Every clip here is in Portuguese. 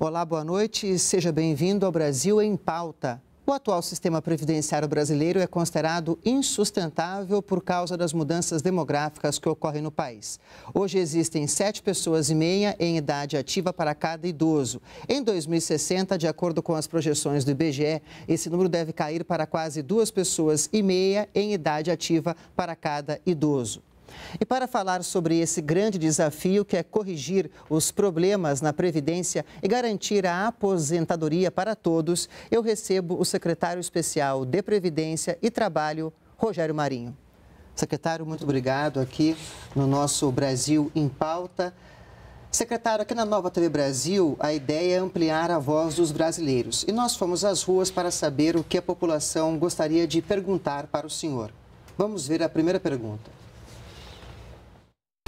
Olá, boa noite e seja bem-vindo ao Brasil em Pauta. O atual sistema previdenciário brasileiro é considerado insustentável por causa das mudanças demográficas que ocorrem no país. Hoje existem 7,5 pessoas em idade ativa para cada idoso. Em 2060, de acordo com as projeções do IBGE, esse número deve cair para quase 2,5 pessoas em idade ativa para cada idoso. E para falar sobre esse grande desafio que é corrigir os problemas na Previdência e garantir a aposentadoria para todos, eu recebo o secretário especial de Previdência e Trabalho, Rogério Marinho. Secretário, muito obrigado aqui no nosso Brasil em Pauta. Secretário, aqui na Nova TV Brasil, a ideia é ampliar a voz dos brasileiros. E nós fomos às ruas para saber o que a população gostaria de perguntar para o senhor. Vamos ver a primeira pergunta.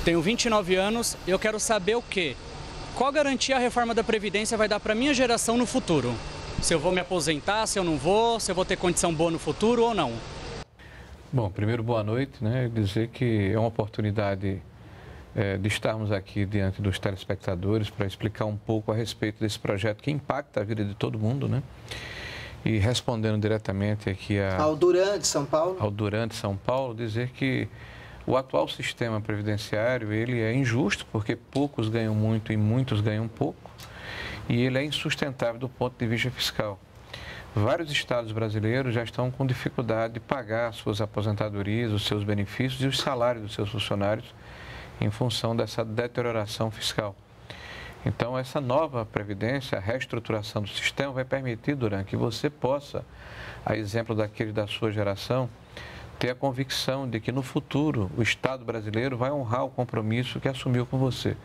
Tenho 29 anos e eu quero saber o quê? Qual garantia a reforma da Previdência vai dar para a minha geração no futuro? Se eu vou me aposentar, se eu não vou, se eu vou ter condição boa no futuro ou não? Bom, primeiro, boa noite, né? Dizer que é uma oportunidade de estarmos aqui diante dos telespectadores para explicar um pouco a respeito desse projeto que impacta a vida de todo mundo, né? E respondendo diretamente aqui ao Duran de São Paulo. Ao Duran de São Paulo, dizer que o atual sistema previdenciário, ele é injusto, porque poucos ganham muito e muitos ganham pouco, e ele é insustentável do ponto de vista fiscal. Vários estados brasileiros já estão com dificuldade de pagar suas aposentadorias, os seus benefícios e os salários dos seus funcionários em função dessa deterioração fiscal. Então, essa nova previdência, a reestruturação do sistema vai permitir, Duran, que você possa, a exemplo daquele da sua geração, ter a convicção de que no futuro o Estado brasileiro vai honrar o compromisso que assumiu com você.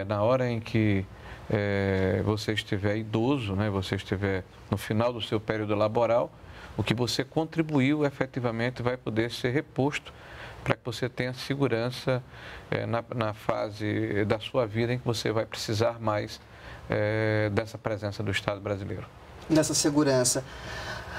Na hora em que você estiver idoso, né, você estiver no final do seu período laboral, o que você contribuiu efetivamente vai poder ser reposto para que você tenha segurança na fase da sua vida em que você vai precisar mais dessa presença do Estado brasileiro. Dessa segurança.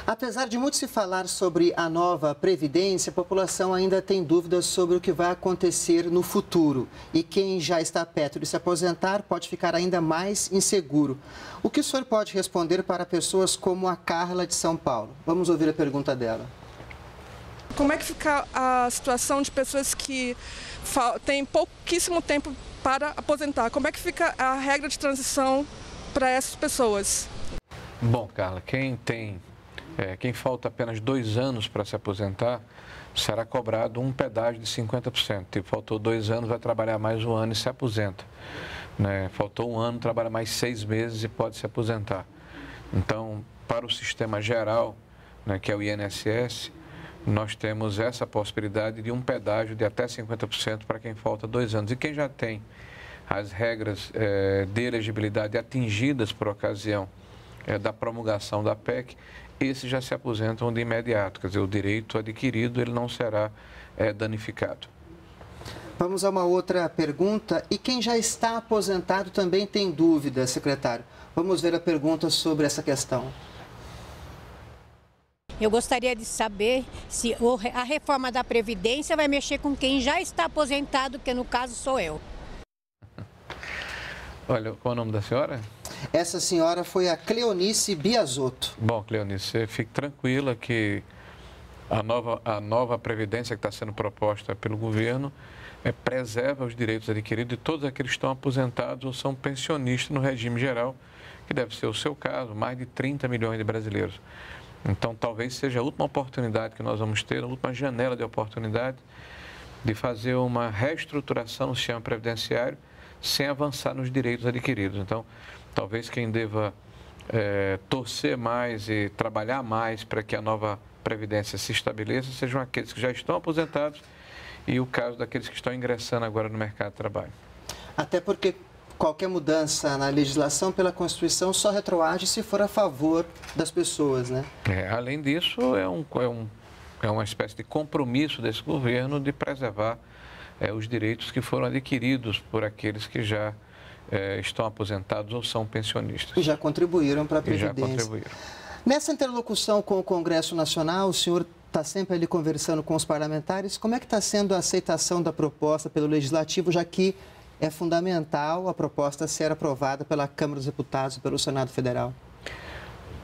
Apesar de muito se falar sobre a nova Previdência, a população ainda tem dúvidas sobre o que vai acontecer no futuro. E quem já está perto de se aposentar pode ficar ainda mais inseguro. O que o senhor pode responder para pessoas como a Carla de São Paulo? Vamos ouvir a pergunta dela. Como é que fica a situação de pessoas que têm pouquíssimo tempo para aposentar? Como é que fica a regra de transição para essas pessoas? Bom, Carla, quem falta apenas 2 anos para se aposentar, será cobrado um pedágio de 50%. Tipo, faltou 2 anos, vai trabalhar mais 1 ano e se aposenta. Né? Faltou 1 ano, trabalha mais 6 meses e pode se aposentar. Então, para o sistema geral, né, que é o INSS, nós temos essa possibilidade de um pedágio de até 50% para quem falta 2 anos. E quem já tem as regras de elegibilidade atingidas por ocasião da promulgação da PEC, esses já se aposentam de imediato, quer dizer, o direito adquirido ele não será danificado. Vamos a uma outra pergunta. E quem já está aposentado também tem dúvida, secretário. Vamos ver a pergunta sobre essa questão. Eu gostaria de saber se a reforma da Previdência vai mexer com quem já está aposentado, que no caso sou eu. Olha, qual é o nome da senhora? Essa senhora foi a Cleonice Biasotto. Bom, Cleonice, fique tranquila que a nova Previdência que está sendo proposta pelo governo preserva os direitos adquiridos de todos aqueles que estão aposentados ou são pensionistas no regime geral, que deve ser o seu caso, mais de 30 milhões de brasileiros. Então, talvez seja a última oportunidade que nós vamos ter, a última janela de oportunidade de fazer uma reestruturação no sistema previdenciário sem avançar nos direitos adquiridos. Então, talvez quem deva torcer mais e trabalhar mais para que a nova Previdência se estabeleça sejam aqueles que já estão aposentados e o caso daqueles que estão ingressando agora no mercado de trabalho. Até porque qualquer mudança na legislação pela Constituição só retroage se for a favor das pessoas, né? Além disso, é uma espécie de compromisso desse governo de preservar os direitos que foram adquiridos por aqueles que já estão aposentados ou são pensionistas. E já contribuíram para a Previdência. Já contribuíram. Nessa interlocução com o Congresso Nacional, o senhor está sempre ali conversando com os parlamentares. Como é que está sendo a aceitação da proposta pelo Legislativo, já que é fundamental a proposta ser aprovada pela Câmara dos Deputados e pelo Senado Federal?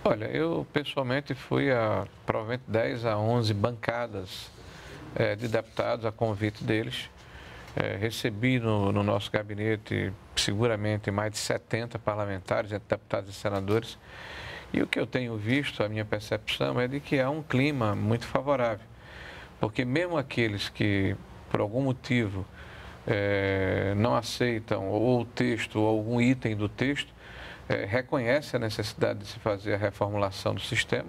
Olha, eu pessoalmente fui a provavelmente 10 a 11 bancadas de deputados a convite deles. Recebi no nosso gabinete seguramente mais de 70 parlamentares, entre deputados e senadores. E o que eu tenho visto, a minha percepção é de que há um clima muito favorável. Porque mesmo aqueles que, por algum motivo, não aceitam ou o texto ou algum item do texto, reconhece a necessidade de se fazer a reformulação do sistema,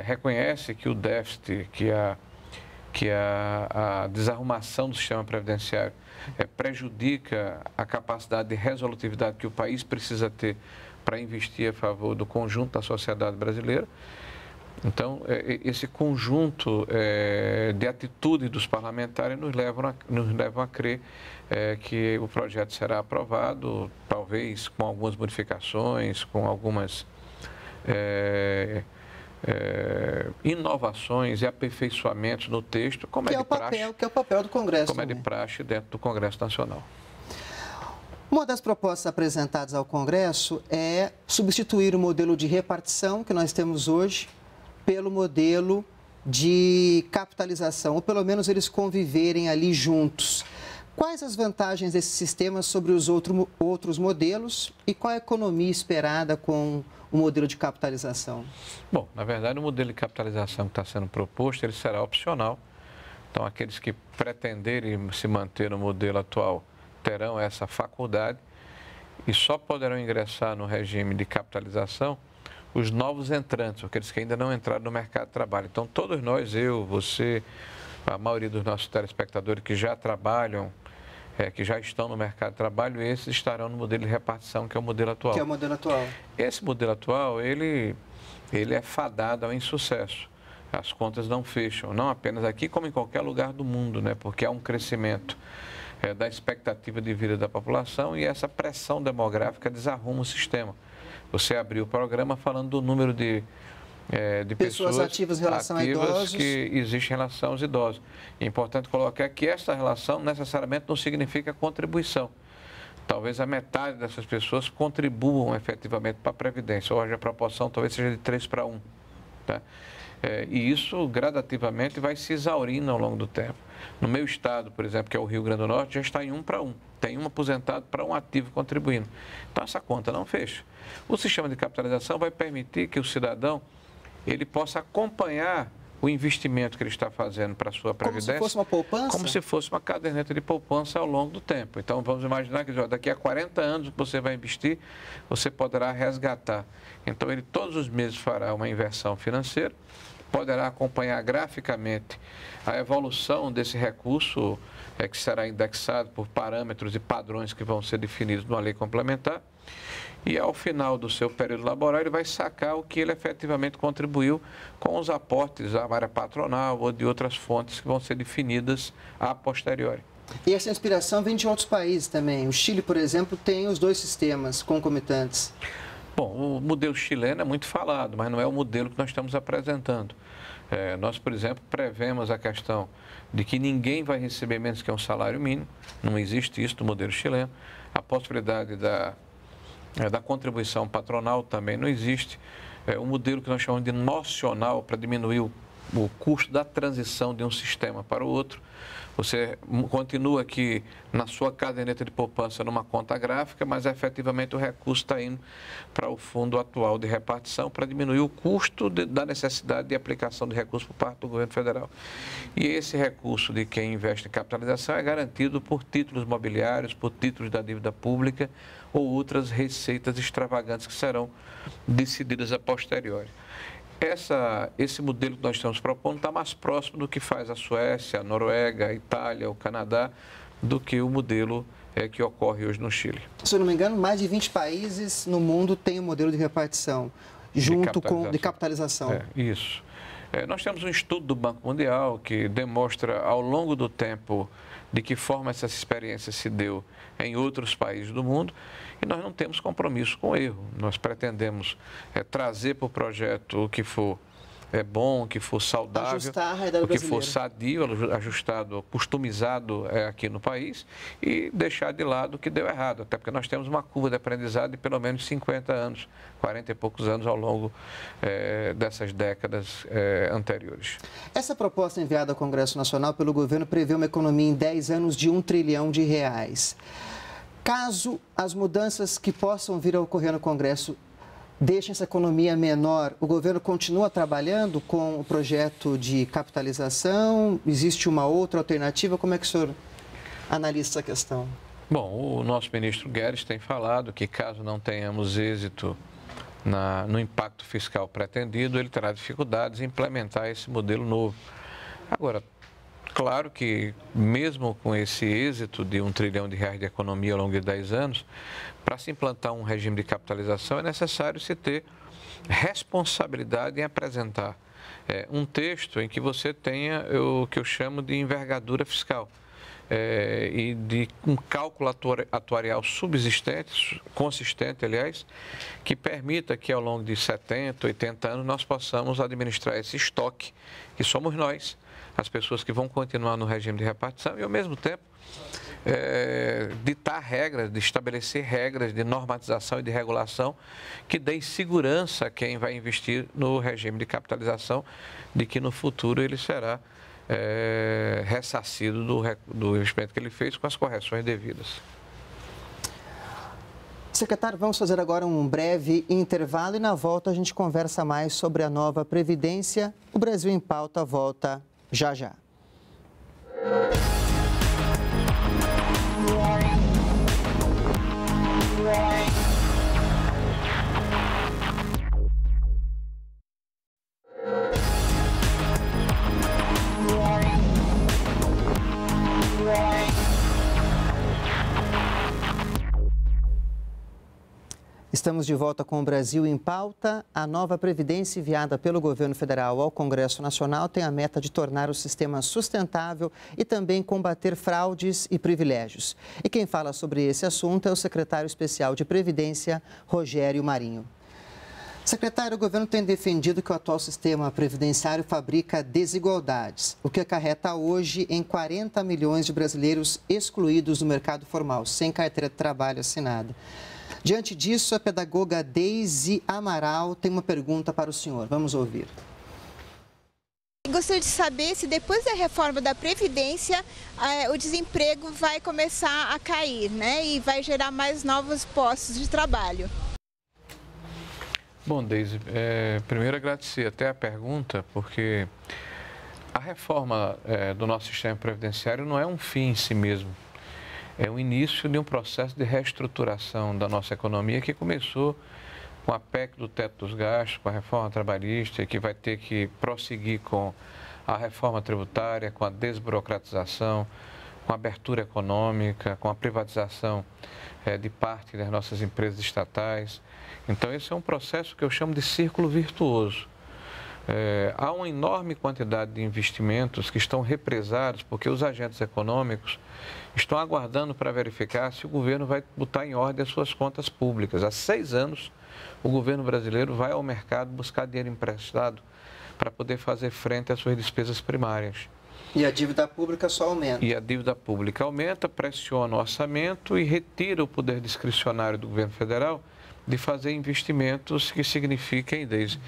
reconhece que o déficit, que a desarrumação do sistema previdenciário prejudica a capacidade de resolutividade que o país precisa ter para investir a favor do conjunto da sociedade brasileira. Então, esse conjunto de atitudes dos parlamentares nos levam a crer que o projeto será aprovado, talvez com algumas modificações, com algumas inovações e aperfeiçoamentos no texto, como é de praxe, que é o papel do Congresso. Como é de praxe dentro do Congresso Nacional. Uma das propostas apresentadas ao Congresso é substituir o modelo de repartição que nós temos hoje pelo modelo de capitalização, ou pelo menos eles conviverem ali juntos. Quais as vantagens desse sistema sobre os outros modelos e qual a economia esperada com o modelo de capitalização? Bom, na verdade, o modelo de capitalização que está sendo proposto, ele será opcional. Então, aqueles que pretenderem se manter no modelo atual terão essa faculdade e só poderão ingressar no regime de capitalização os novos entrantes, aqueles que ainda não entraram no mercado de trabalho. Então, todos nós, eu, você, a maioria dos nossos telespectadores que já trabalham, que já estão no mercado de trabalho, esses estarão no modelo de repartição, que é o modelo atual. Que é o modelo atual. Esse modelo atual, ele é fadado ao insucesso. As contas não fecham, não apenas aqui, como em qualquer lugar do mundo, né? Porque há um crescimento da expectativa de vida da população e essa pressão demográfica desarruma o sistema. Você abriu o programa falando do número de pessoas ativas em relação a idosos que existe em relação aos idosos. É importante colocar que essa relação necessariamente não significa contribuição. Talvez a metade dessas pessoas contribuam efetivamente para a Previdência. Hoje a proporção talvez seja de 3 para 1. Tá? E isso gradativamente vai se exaurindo ao longo do tempo. No meu estado, por exemplo, que é o Rio Grande do Norte, já está em 1 para 1. Tem um aposentado para um ativo contribuindo. Então essa conta não fecha. O sistema de capitalização vai permitir que o cidadão ele possa acompanhar o investimento que ele está fazendo para a sua previdência. Como se fosse uma poupança? Como se fosse uma caderneta de poupança ao longo do tempo. Então, vamos imaginar que daqui a 40 anos que você vai investir, você poderá resgatar. Então, ele todos os meses fará uma inversão financeira, poderá acompanhar graficamente a evolução desse recurso, que será indexado por parâmetros e padrões que vão ser definidos numa lei complementar. E ao final do seu período laboral, ele vai sacar o que ele efetivamente contribuiu com os aportes da área patronal ou de outras fontes que vão ser definidas a posteriori. E essa inspiração vem de outros países também. O Chile, por exemplo, tem os dois sistemas concomitantes. Bom, o modelo chileno é muito falado, mas não é o modelo que nós estamos apresentando. Nós, por exemplo, prevemos a questão de que ninguém vai receber menos que um salário mínimo. Não existe isso no modelo chileno. A possibilidade da contribuição patronal também não existe. O modelo que nós chamamos de nocional para diminuir o custo da transição de um sistema para o outro. Você continua aqui na sua caderneta de poupança numa conta gráfica, mas efetivamente o recurso está indo para o fundo atual de repartição para diminuir o custo da necessidade de aplicação de recursos por parte do governo federal. E esse recurso de quem investe em capitalização é garantido por títulos mobiliários, por títulos da dívida pública ou outras receitas extravagantes que serão decididas a posteriori. Esse modelo que nós estamos propondo está mais próximo do que faz a Suécia, a Noruega, a Itália, o Canadá, do que o modelo que ocorre hoje no Chile. Se eu não me engano, mais de 20 países no mundo têm o modelo de repartição, junto com de capitalização. Isso. Nós temos um estudo do Banco Mundial que demonstra ao longo do tempo de que forma essa experiência se deu em outros países do mundo e nós não temos compromisso com o erro. Nós pretendemos trazer para o projeto o que for bom, que for saudável, o que for sadio, ajustado, customizado aqui no país e deixar de lado o que deu errado. Até porque nós temos uma curva de aprendizado de pelo menos 50 anos, 40 e poucos anos ao longo dessas décadas anteriores. Essa proposta enviada ao Congresso Nacional pelo governo prevê uma economia em 10 anos de R$1 trilhão. Caso as mudanças que possam vir a ocorrer no Congresso deixem essa economia menor, o governo continua trabalhando com o projeto de capitalização? Existe uma outra alternativa? Como é que o senhor analisa essa questão? Bom, o nosso ministro Guedes tem falado que caso não tenhamos êxito no impacto fiscal pretendido, ele terá dificuldades em implementar esse modelo novo. Agora, claro que mesmo com esse êxito de R$1 trilhão de economia ao longo de 10 anos, para se implantar um regime de capitalização é necessário se ter responsabilidade em apresentar um texto em que você tenha o que eu chamo de envergadura fiscal e de um cálculo atuarial subsistente, consistente, aliás, que permita que ao longo de 70, 80 anos nós possamos administrar esse estoque, que somos nós, as pessoas que vão continuar no regime de repartição e, ao mesmo tempo, ditar regras, de estabelecer regras de normatização e de regulação que deem segurança a quem vai investir no regime de capitalização, de que no futuro ele será ressarcido do investimento que ele fez com as correções devidas. Secretário, vamos fazer agora um breve intervalo e na volta a gente conversa mais sobre a nova Previdência. O Brasil em Pauta volta já já. Estamos de volta com o Brasil em Pauta. A nova Previdência enviada pelo governo federal ao Congresso Nacional tem a meta de tornar o sistema sustentável e também combater fraudes e privilégios. E quem fala sobre esse assunto é o secretário especial de Previdência, Rogério Marinho. Secretário, o governo tem defendido que o atual sistema previdenciário fabrica desigualdades, o que acarreta hoje em 40 milhões de brasileiros excluídos do mercado formal, sem carteira de trabalho assinada. Diante disso, a pedagoga Deise Amaral tem uma pergunta para o senhor. Vamos ouvir. Gostaria de saber se depois da reforma da Previdência o desemprego vai começar a cair, né? E vai gerar mais novos postos de trabalho. Bom, Deise, primeiro agradecer até a pergunta, porque a reforma do nosso sistema previdenciário não é um fim em si mesmo. É o início de um processo de reestruturação da nossa economia que começou com a PEC do teto dos gastos, com a reforma trabalhista, que vai ter que prosseguir com a reforma tributária, com a desburocratização, com a abertura econômica, com a privatização de parte das nossas empresas estatais. Então, esse é um processo que eu chamo de círculo virtuoso. Há uma enorme quantidade de investimentos que estão represados porque os agentes econômicos estão aguardando para verificar se o governo vai botar em ordem as suas contas públicas. Há 6 anos, o governo brasileiro vai ao mercado buscar dinheiro emprestado para poder fazer frente às suas despesas primárias. E a dívida pública só aumenta. E a dívida pública aumenta, pressiona o orçamento e retira o poder discricionário do governo federal de fazer investimentos que signifiquem desde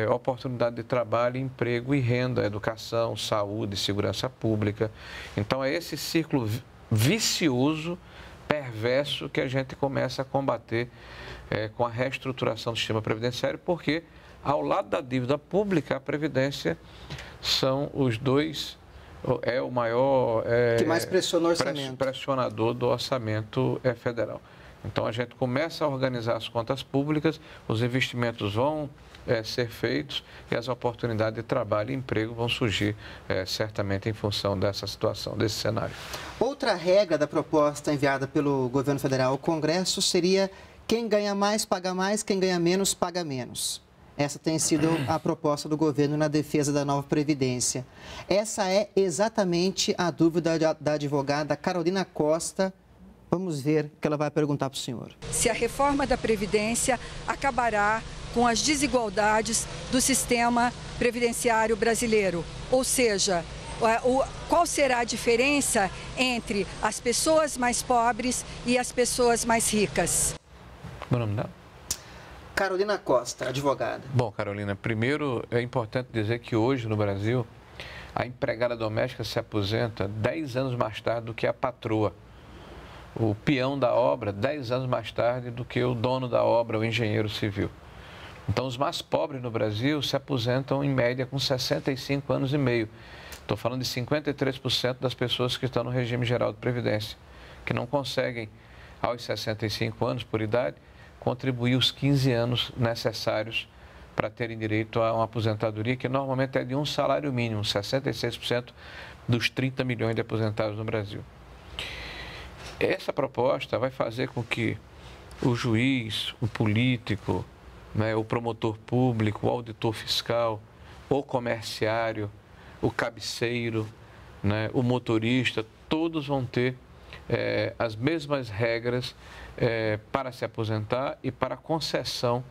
oportunidade de trabalho, emprego e renda, educação, saúde, segurança pública. Então, é esse círculo vicioso, perverso, que a gente começa a combater com a reestruturação do sistema previdenciário, porque, ao lado da dívida pública, a Previdência são os dois, é o maior que mais pressiona o orçamento. Pressionador do orçamento federal. Então, a gente começa a organizar as contas públicas, os investimentos vão ser feitos e as oportunidades de trabalho e emprego vão surgir certamente em função dessa situação, desse cenário. Outra regra da proposta enviada pelo governo federal ao Congresso seria quem ganha mais, paga mais, quem ganha menos, paga menos. Essa tem sido a proposta do governo na defesa da nova Previdência. Essa é exatamente a dúvida da advogada Carolina Costa. Vamos ver o que ela vai perguntar para o senhor. Se a reforma da Previdência acabará com as desigualdades do sistema previdenciário brasileiro. Ou seja, qual será a diferença entre as pessoas mais pobres e as pessoas mais ricas? Meu nome dela? Carolina Costa, advogada. Bom, Carolina, primeiro é importante dizer que hoje no Brasil a empregada doméstica se aposenta 10 anos mais tarde do que a patroa. O peão da obra 10 anos mais tarde do que o dono da obra, o engenheiro civil. Então, os mais pobres no Brasil se aposentam em média com 65 anos e meio. Estou falando de 53% das pessoas que estão no regime geral de previdência, que não conseguem, aos 65 anos por idade, contribuir os 15 anos necessários para terem direito a uma aposentadoria, que normalmente é de um salário mínimo, 66% dos 30 milhões de aposentados no Brasil. Essa proposta vai fazer com que o juiz, o político, o promotor público, o auditor fiscal, o comerciário, o cabeceiro, o motorista, todos vão ter as mesmas regras para se aposentar e para a concessão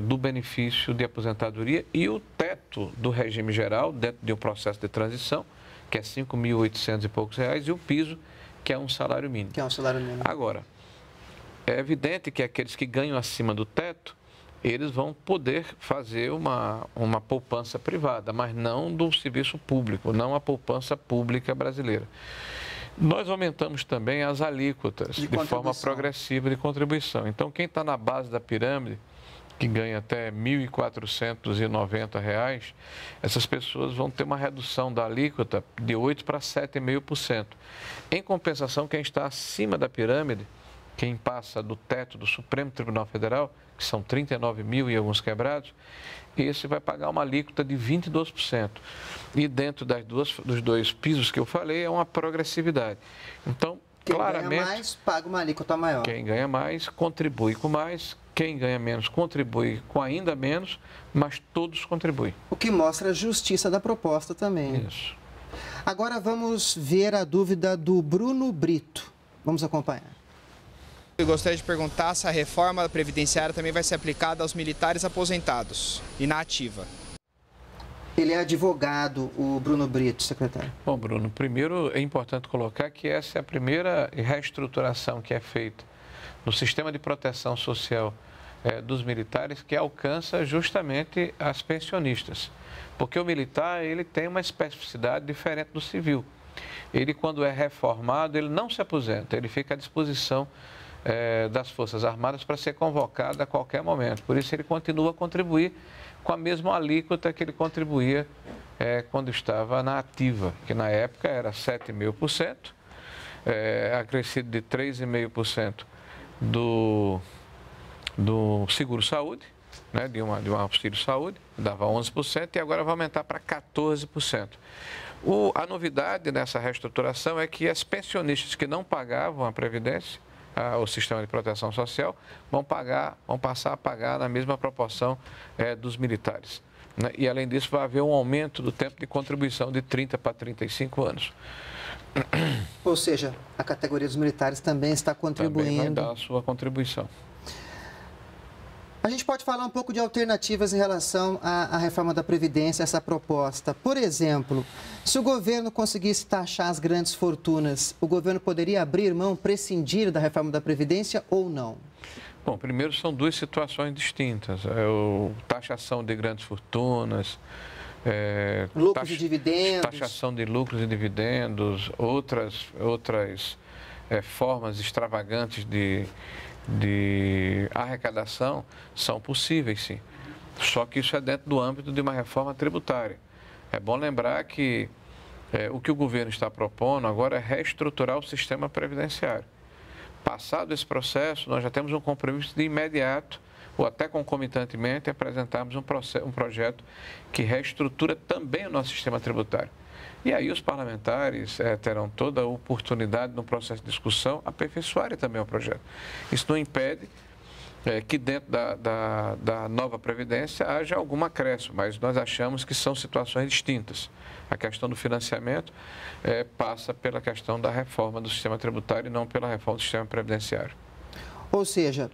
do benefício de aposentadoria e o teto do regime geral, dentro de um processo de transição, que é R$ 5.800 e poucos reais, e o piso, que é um salário mínimo. Que é um salário mínimo. Agora, é evidente que aqueles que ganham acima do teto, eles vão poder fazer uma poupança privada, mas não do serviço público, não a poupança pública brasileira. Nós aumentamos também as alíquotas de forma progressiva de contribuição. Então, quem está na base da pirâmide, que ganha até R$ 1.490, essas pessoas vão ter uma redução da alíquota de 8% para 7,5%. Em compensação, quem está acima da pirâmide, quem passa do teto do Supremo Tribunal Federal, que são 39 mil e alguns quebrados, esse vai pagar uma alíquota de 22%. E dentro dos dois pisos que eu falei, é uma progressividade. Então, quem claramente... ganha mais, paga uma alíquota maior. Quem ganha mais, contribui com mais. Quem ganha menos, contribui com ainda menos, mas todos contribuem. O que mostra a justiça da proposta também. Isso. Agora vamos ver a dúvida do Bruno Brito. Vamos acompanhar. Eu gostaria de perguntar se a reforma previdenciária também vai ser aplicada aos militares aposentados e na ativa. Ele é advogado, o Bruno Brito, secretário. Bom, Bruno, primeiro é importante colocar que essa é a primeira reestruturação que é feita no sistema de proteção social dos militares, que alcança justamente as pensionistas. Porque o militar, ele tem uma especificidade diferente do civil. Ele, quando é reformado, ele não se aposenta, ele fica à disposição das Forças Armadas para ser convocado a qualquer momento. Por isso, ele continua a contribuir com a mesma alíquota que ele contribuía quando estava na ativa, que na época era 7,5%, acrescido de 3,5% do seguro-saúde, de um auxílio-saúde, dava 11%, e agora vai aumentar para 14%. A novidade nessa reestruturação é que as pensionistas que não pagavam a Previdência, o sistema de proteção social, vão passar a pagar na mesma proporção dos militares. E, além disso, vai haver um aumento do tempo de contribuição de 30 para 35 anos. Ou seja, a categoria dos militares também está contribuindo. Também vai dar a sua contribuição. A gente pode falar um pouco de alternativas em relação à reforma da Previdência, essa proposta. Por exemplo, se o governo conseguisse taxar as grandes fortunas, o governo poderia abrir mão, prescindir da reforma da Previdência ou não? Bom, primeiro são duas situações distintas. Taxação de grandes fortunas, lucros e dividendos. Taxação de lucros e dividendos, outras formas extravagantes de arrecadação são possíveis, sim. Só que isso é dentro do âmbito de uma reforma tributária. É bom lembrar que o que o governo está propondo agora é reestruturar o sistema previdenciário. Passado esse processo, nós já temos um compromisso de imediato, ou até concomitantemente, apresentarmos um projeto que reestrutura também o nosso sistema tributário. E aí os parlamentares terão toda a oportunidade, no processo de discussão, aperfeiçoarem também o projeto. Isso não impede que dentro da nova Previdência haja algum acréscimo, mas nós achamos que são situações distintas. A questão do financiamento passa pela questão da reforma do sistema tributário e não pela reforma do sistema previdenciário. Ou seja,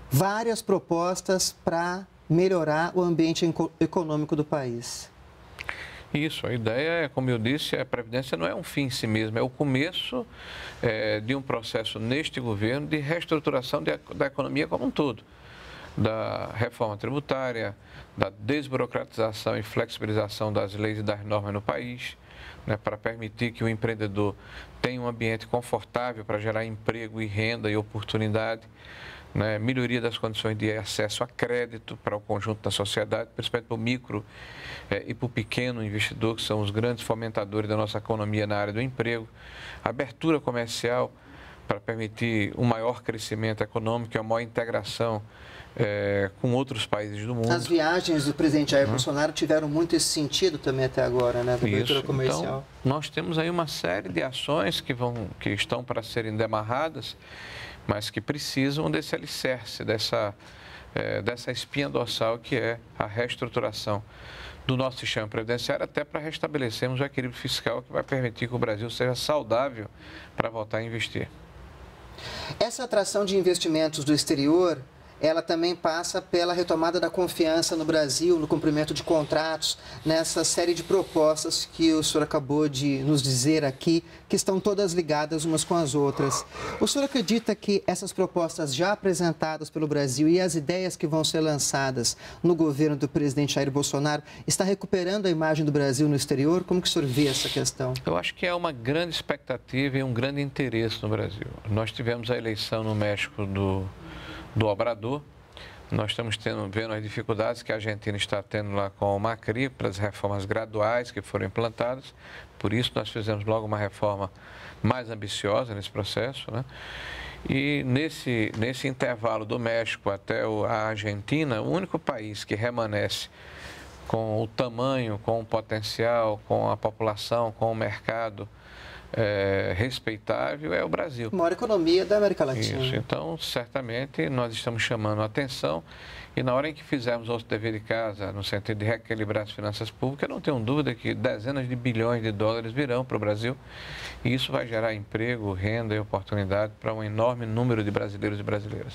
várias propostas para melhorar o ambiente econômico do país. Isso, a ideia é, como eu disse, a Previdência não é um fim em si mesmo, é o começo de um processo neste governo de reestruturação da economia como um todo, da reforma tributária, da desburocratização e flexibilização das leis e das normas no país, né, para permitir que o empreendedor tenha um ambiente confortável para gerar emprego e renda e oportunidade, né, melhoria das condições de acesso a crédito para o conjunto da sociedade, principalmente para o micro e para o pequeno investidor, que são os grandes fomentadores da nossa economia na área do emprego, abertura comercial para permitir um maior crescimento econômico e uma maior integração com outros países do mundo. As viagens do presidente Jair Bolsonaro tiveram muito esse sentido também até agora, né, da abertura comercial. Então, nós temos aí uma série de ações que estão para serem demarradas, mas que precisam desse alicerce, dessa espinha dorsal que é a reestruturação do nosso sistema previdenciário, até para restabelecermos o equilíbrio fiscal que vai permitir que o Brasil seja saudável para voltar a investir. Essa atração de investimentos do exterior, ela também passa pela retomada da confiança no Brasil, no cumprimento de contratos, nessa série de propostas que o senhor acabou de nos dizer aqui, que estão todas ligadas umas com as outras. O senhor acredita que essas propostas já apresentadas pelo Brasil e as ideias que vão ser lançadas no governo do presidente Jair Bolsonaro está recuperando a imagem do Brasil no exterior? Como que o senhor vê essa questão? Eu acho que há uma grande expectativa e um grande interesse no Brasil. Nós tivemos a eleição no México do Obrador. Nós estamos vendo as dificuldades que a Argentina está tendo lá com o Macri para as reformas graduais que foram implantadas. Por isso, nós fizemos logo uma reforma mais ambiciosa nesse processo, né? E nesse intervalo do México até a Argentina, o único país que remanesce com o tamanho, com o potencial, com a população, com o mercado respeitável é o Brasil. A maior economia da América Latina. Isso, então certamente nós estamos chamando a atenção e na hora em que fizermos nosso dever de casa, no sentido de reequilibrar as finanças públicas, eu não tenho dúvida que dezenas de bilhões de dólares virão para o Brasil e isso vai gerar emprego, renda e oportunidade para um enorme número de brasileiros e brasileiras.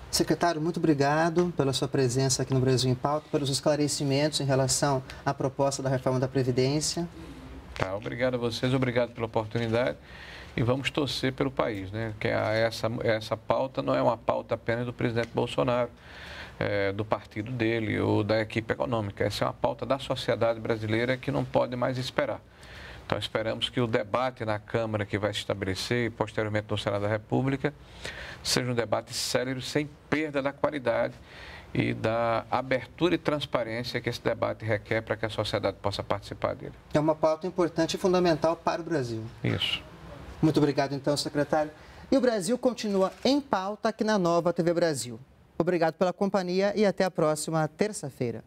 Secretário, muito obrigado pela sua presença aqui no Brasil em Pauta, pelos esclarecimentos em relação à proposta da reforma da Previdência. Tá, obrigado a vocês, obrigado pela oportunidade e vamos torcer pelo país, né? Que essa pauta não é uma pauta apenas do presidente Bolsonaro, do partido dele ou da equipe econômica. Essa é uma pauta da sociedade brasileira que não pode mais esperar. Então esperamos que o debate na Câmara que vai se estabelecer e posteriormente no Senado da República seja um debate sério, sem perda da qualidade e da abertura e transparência que esse debate requer para que a sociedade possa participar dele. É uma pauta importante e fundamental para o Brasil. Isso. Muito obrigado, então, secretário. E o Brasil continua em pauta aqui na Nova TV Brasil. Obrigado pela companhia e até a próxima terça-feira.